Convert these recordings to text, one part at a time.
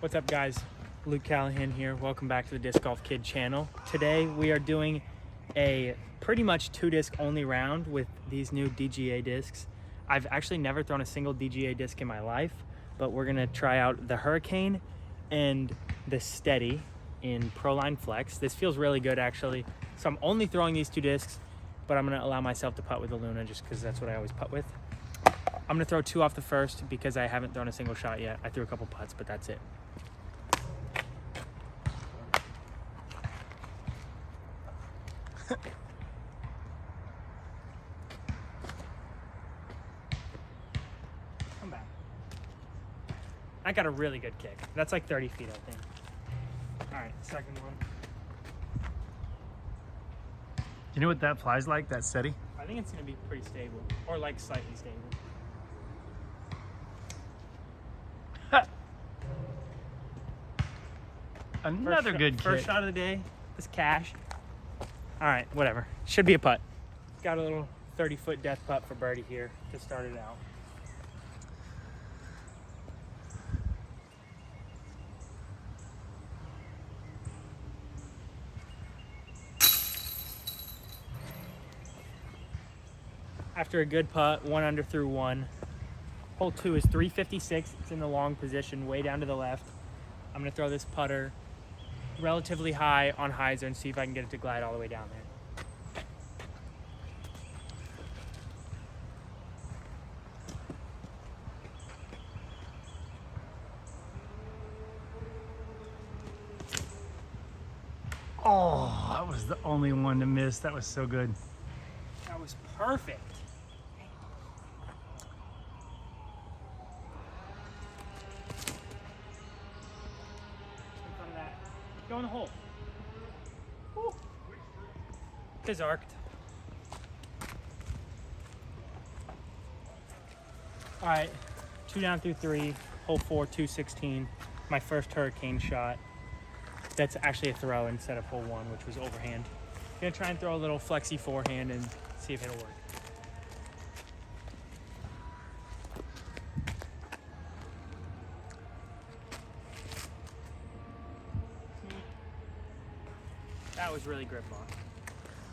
What's up, guys? Luke Callahan here. Welcome back to the Disc Golf Kid channel. Today we are doing a pretty much 2-disc only round with these new DGA discs. I've actually never thrown a single DGA disc in my life, but we're gonna try out the Hurricane and the Steady in Proline Flex. This feels really good, actually. So I'm only throwing these 2 discs, but I'm gonna allow myself to putt with the Luna just because that's what I always putt with. I'm gonna throw 2 off the first because I haven't thrown a single shot yet. I threw a couple putts, but that's it. Come back. I got a really good kick. That's like 30 feet, I think. All right, second one. You know what that flies like, that Steady? I think it's gonna be pretty stable, or like slightly stable. Another good kick. First shot of the day. This cash. All right, whatever. Should be a putt. Got a little 30-foot death putt for Birdie here to start it out. After a good putt, 1 under through 1. Hole 2 is 356. It's in the long position, way down to the left. I'm gonna throw this putter relatively high on hyzer and see if I can get it to glide all the way down there. Oh, that was the only one to miss. That was so good. That was perfect. In front of that. Go in the hole. Woo. It's arced. All right, 2 down through 3. Hole 4, 216. My first Hurricane shot. That's actually a throw instead of hole 1, which was overhand. Gonna try and throw a little flexy forehand and see if it'll work. That was really grip on.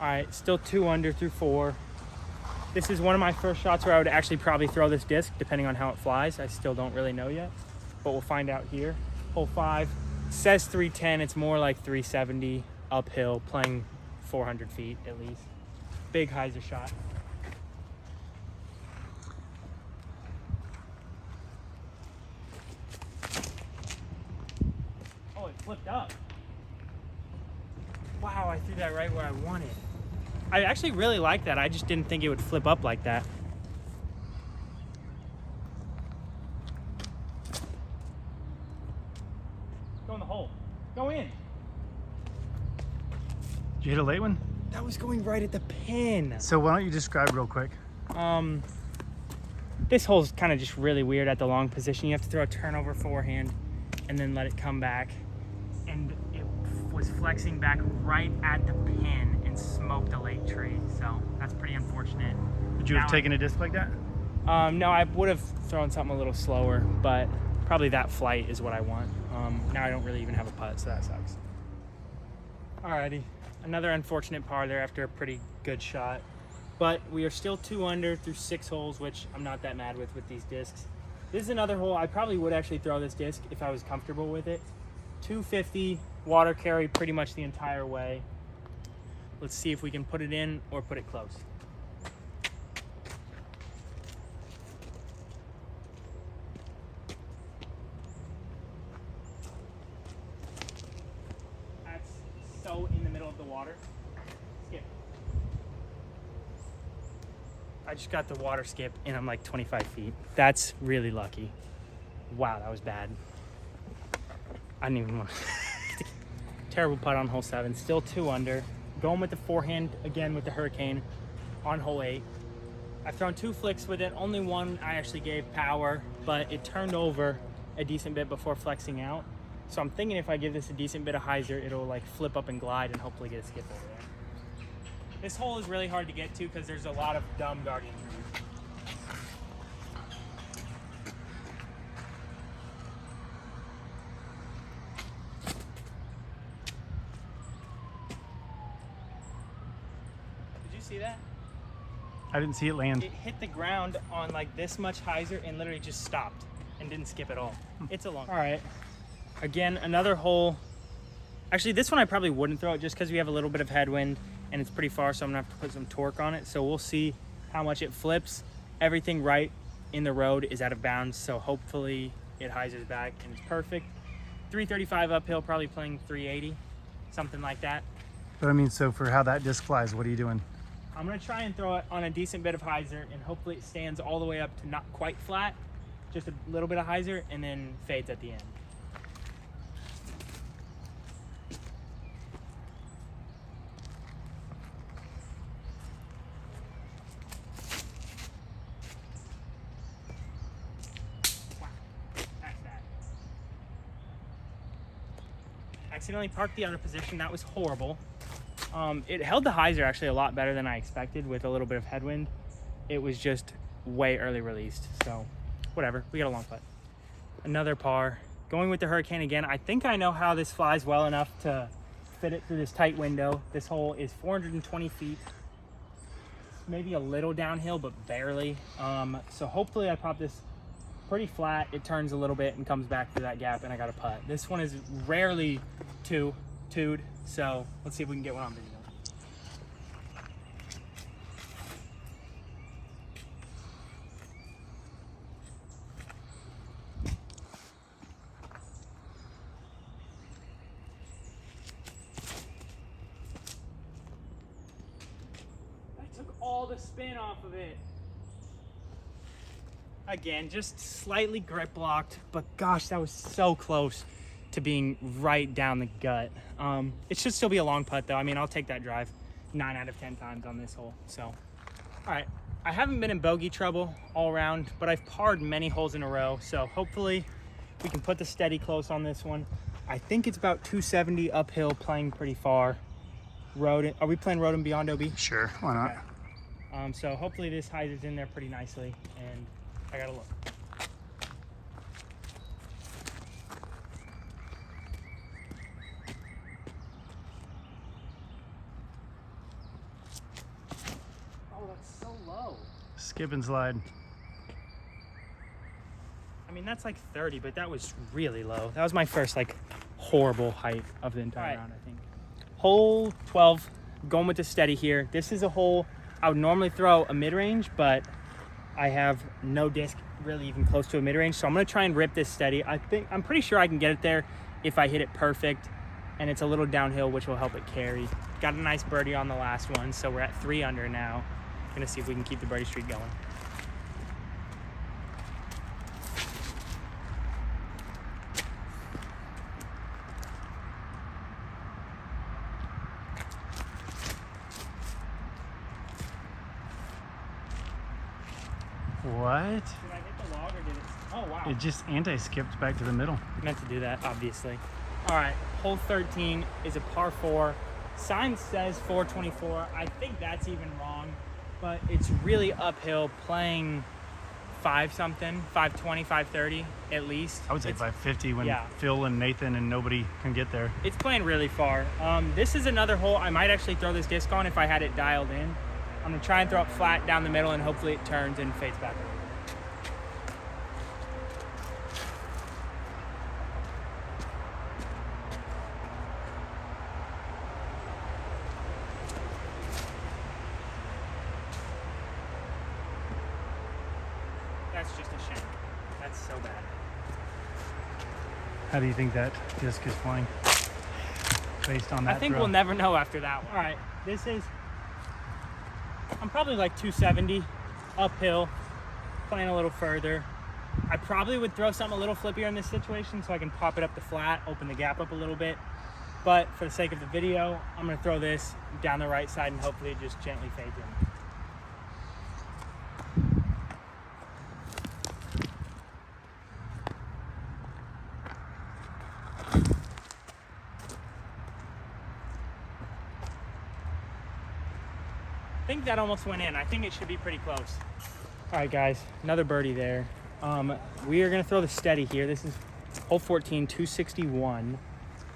All right, still 2 under through 4. This is one of my first shots where I would actually probably throw this disc, depending on how it flies. I still don't really know yet, but we'll find out here. Hole 5 says 310. It's more like 370 uphill, playing 400 feet at least. Big hyzer shot. Oh, it flipped up. Wow, I threw that right where I wanted. I actually really like that. I just didn't think it would flip up like that. Go in the hole. Go in. Did you hit a late one? That was going right at the pin. So why don't you describe real quick? This hole's kind of just really weird at the long position. You have to throw a turnover forehand and then let it come back. And it was flexing back right at the pin and smoked a late tree. So that's pretty unfortunate. Would you have taken a disc like that? No, I would have thrown something a little slower, but probably that flight is what I want. Now I don't really even have a putt, so that sucks. Alrighty, another unfortunate par there after a pretty good shot. But we are still 2 under through 6 holes, which I'm not that mad with these discs. This is another hole. I probably would actually throw this disc if I was comfortable with it. 250, water carry pretty much the entire way. Let's see if we can put it in or put it close. That's so in the middle of the water. Skip. I just got the water skip and I'm like 25 feet. That's really lucky. Wow, that was bad. I didn't even want to. Terrible putt on hole 7. Still 2 under. Going with the forehand again with the Hurricane on hole 8. I've thrown 2 flicks with it. Only one I actually gave power, but it turned over a decent bit before flexing out. So I'm thinking if I give this a decent bit of hyzer, it'll like flip up and glide and hopefully get a skip over there. This hole is really hard to get to because there's a lot of dumb guardian trees. see that? I didn't see it land. It hit the ground on like this much hyzer and literally just stopped and didn't skip at all. It's a long. All right. Again, another hole. Actually, this one I probably wouldn't throw it just because we have a little bit of headwind and it's pretty far, so I'm gonna have to put some torque on it. So we'll see how much it flips. Everything right in the road is out of bounds, so hopefully it hyzers back and it's perfect. 335 uphill, probably playing 380, something like that. But I mean, so for how that disc flies, what are you doing? I'm gonna try and throw it on a decent bit of hyzer and hopefully it stands all the way up to not quite flat, just a little bit of hyzer and then fades at the end. Wow, that's that. Accidentally parked the other position, that was horrible. It held the hyzer actually a lot better than I expected with a little bit of headwind. It was just way early released, so whatever, we got a long putt. Another par. Going with the Hurricane again. I think I know how this flies well enough to fit it through this tight window. This hole is 420 feet. Maybe a little downhill, but barely. So hopefully I pop this pretty flat. It turns a little bit and comes back through that gap and I got a putt. This one is rarely two'd. So let's see if we can get one on video. I took all the spin off of it. Again, just slightly grip blocked, but gosh, that was so close to being right down the gut. It should still be a long putt though. I mean, I'll take that drive 9 out of 10 times on this hole. So, all right. I haven't been in bogey trouble all around, but I've parred many holes in a row. So hopefully we can put the steady close on this one. I think it's about 270 uphill, playing pretty far. Road, are we playing road and beyond, OB? Sure, why not? Okay. So hopefully this hyzer's in there pretty nicely and I gotta look. Skip and slide. I mean, that's like 30, but that was really low. That was my first like horrible height of the entire round, I think. Hole 12, going with the steady here. This is a hole I would normally throw a mid-range, but I have no disc really even close to a mid-range, so I'm gonna try and rip this steady. I'm pretty sure I can get it there if I hit it perfect, and it's a little downhill, which will help it carry. Got a nice birdie on the last one, so we're at 3 under now. Gonna see if we can keep the birdie streak going. What? Did I hit the log or did it? Oh wow. It just anti-skipped back to the middle. Meant to do that, obviously. All right, hole 13 is a par 4. Sign says 424. I think that's even wrong, but it's really uphill, playing 5-something, 520, 530 at least. I would say 550 when yeah. Phil and Nathan and nobody can get there. It's playing really far. This is another hole I might actually throw this disc on if I had it dialed in. I'm gonna try and throw it flat down the middle and hopefully it turns and fades back. That's just a shame. That's so bad. How do you think that disc is flying? Based on that I think throw? we'll never know after that one. All right, this is, I'm probably like 270 uphill, playing a little further. I probably would throw something a little flippier in this situation so I can pop it up the flat, open the gap up a little bit. But for the sake of the video, I'm gonna throw this down the right side and hopefully it just gently fades in. I think that almost went in. I think it should be pretty close. All right, guys, another birdie there. We are gonna throw the steady here. This is hole 14, 261.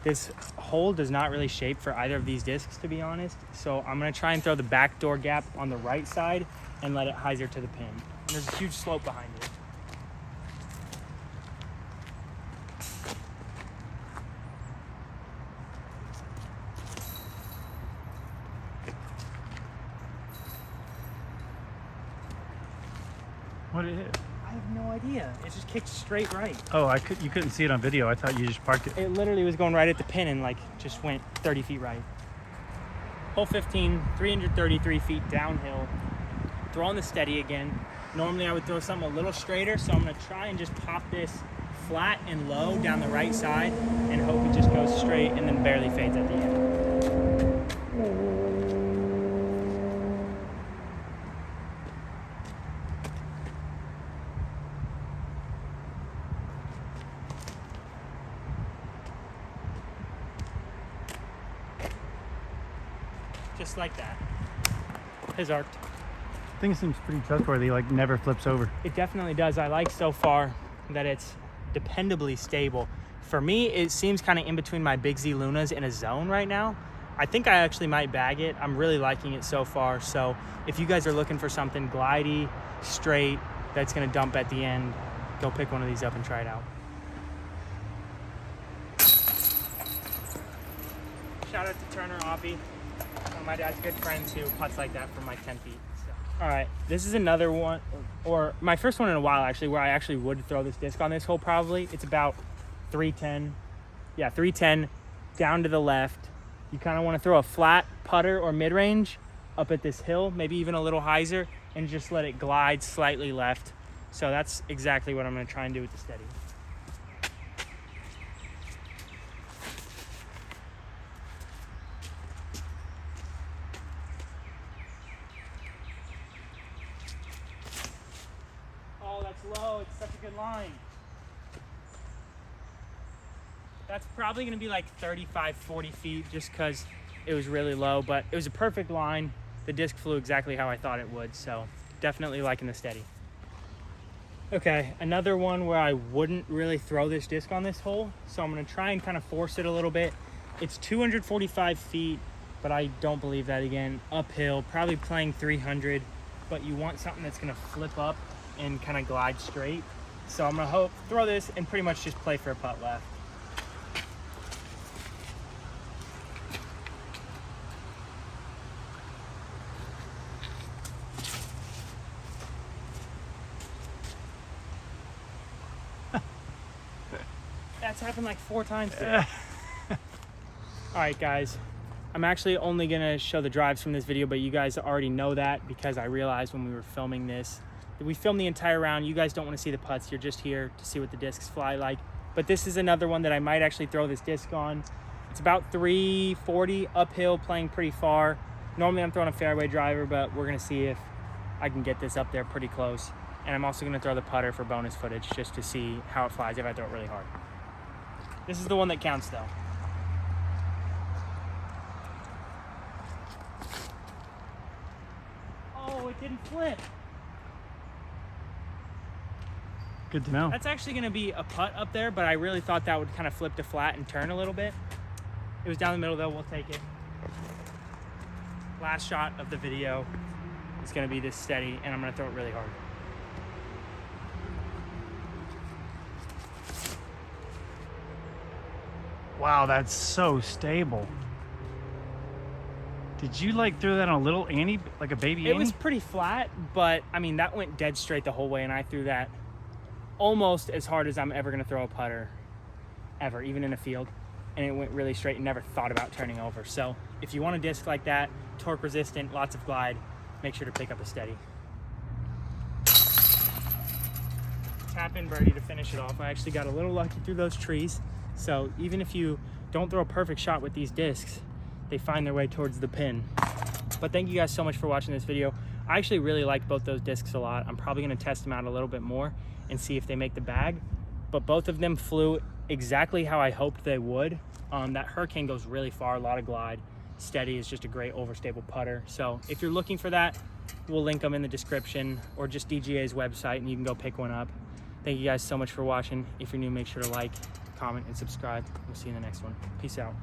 This hole does not really shape for either of these discs, to be honest. So I'm gonna try and throw the back door gap on the right side and let it hyzer to the pin. And there's a huge slope behind it. What it hit? I have no idea. It just kicked straight right. Oh, you couldn't see it on video. I thought you just parked it. It literally was going right at the pin and like just went 30 feet right. Hole 15, 333 feet downhill. Throwing the steady again. Normally I would throw something a little straighter, so I'm gonna try and just pop this flat and low down the right side and hope it just goes straight and then barely fades at the end. Just like that. His arced. Thing seems pretty trustworthy, like never flips over. It definitely does. I like so far that it's dependably stable. For me, it seems kind of in between my Big Z Lunas in a zone right now. I think I actually might bag it. I'm really liking it so far. So if you guys are looking for something glidey, straight, that's gonna dump at the end, go pick one of these up and try it out. Shout out to Turner Oppie, one of my dad's good friends who putts like that from like 10 feet. So. All right, this is another one, or my first one in a while actually, where I actually would throw this disc on this hole probably. It's about 310. Yeah, 310 down to the left. You kind of want to throw a flat putter or mid-range up at this hill, maybe even a little hyzer, and just let it glide slightly left. So that's exactly what I'm going to try and do with the steady. Oh, that's low. It's such a good line. That's probably going to be like 35, 40 feet just because it was really low, but it was a perfect line. The disc flew exactly how I thought it would, so definitely liking the steady. Okay, another one where I wouldn't really throw this disc on this hole, so I'm going to try and kind of force it a little bit. It's 245 feet, but I don't believe that again. Uphill, probably playing 300, but you want something that's going to flip up and kind of glide straight. So I'm going to throw this and pretty much just play for a putt left. That's happened like 4 times today. All right, guys. I'm actually only gonna show the drives from this video, but you guys already know that because I realized when we were filming this that we filmed the entire round. You guys don't want to see the putts. You're just here to see what the discs fly like. But this is another one that I might actually throw this disc on. It's about 340 uphill, playing pretty far. Normally I'm throwing a fairway driver, but we're gonna see if I can get this up there pretty close. And I'm also gonna throw the putter for bonus footage just to see how it flies if I throw it really hard. This is the one that counts though. Oh, it didn't flip. Good to know. That's actually gonna be a putt up there, but I really thought that would kind of flip to flat and turn a little bit. It was down the middle though, we'll take it. Last shot of the video is gonna be this steady, and I'm gonna throw it really hard. Wow, that's so stable. Did you like throw that on a little Annie, like a baby Annie? It was pretty flat, but I mean, that went dead straight the whole way, and I threw that almost as hard as I'm ever gonna throw a putter, ever, even in a field. And it went really straight and never thought about turning over. So if you want a disc like that, torque resistant, lots of glide, make sure to pick up a steady. Tap in Birdie to finish it off. I actually got a little lucky through those trees. So even if you don't throw a perfect shot with these discs, they find their way towards the pin. But thank you guys so much for watching this video. I actually really like both those discs a lot. I'm probably gonna test them out a little bit more and see if they make the bag. But both of them flew exactly how I hoped they would. That Hurricane goes really far, a lot of glide. Steady is just a great overstable putter. So if you're looking for that, we'll link them in the description or just DGA's website and you can go pick one up. Thank you guys so much for watching. If you're new, make sure to like, comment, and subscribe. We'll see you in the next one. Peace out.